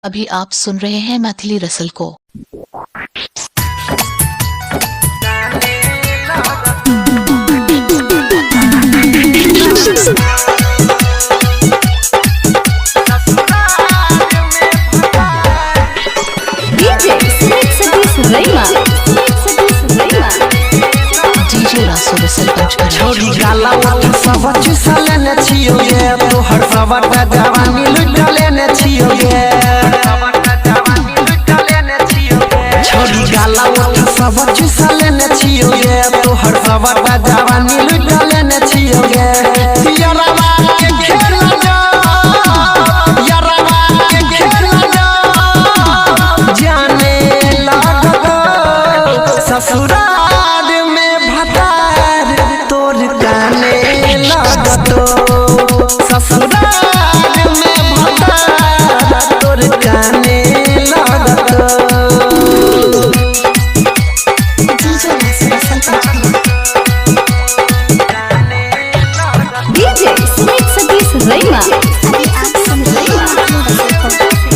अभी आप सुन रहे हैं मैथिली रसल को। डीजे रासो रसल पंचकरा छोड़ी गाला उठ सब चुसा लेने छियो ये तो हर सवर का जवानी लुट लेने छियो ये छोड़ी गाला उठ सब चुसा लेने छियो ये तो हर सवर का जवानी लुट लेने छियो ये यारवा के खेल जा यारवा के खेल जा जाने लगा ससुराल में भतार तोर गाने लगतो ससुराल में भतार तोर गाने लगतो डीजे सुमित सतीश रैमा अभी आप सुन रहे हैं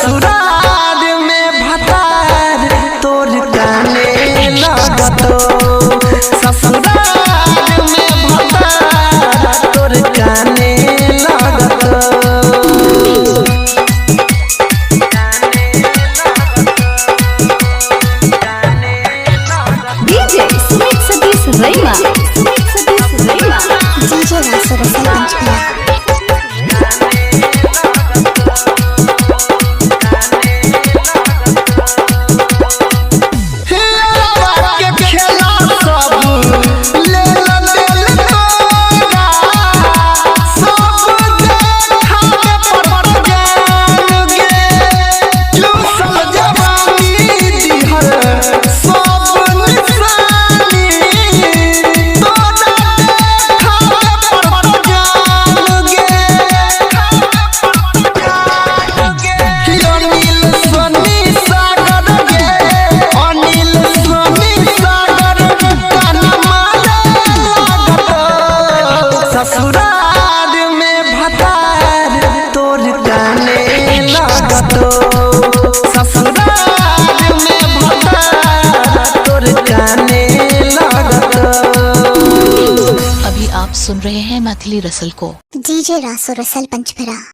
ससुराल में भतार तोर गाने लगतो ससुराल में भतार तोर गाने लगतो डीजे सुमित सतीश रैमा डीजे रासो रसल पंचकरा ससुराल में भतार तोर गाने लगतो ससुराल में भतार तोर गाने लगतो अभी आप सुन रहे हैं मैथिली रसल को। डीजे रासो रसल पंचकरा।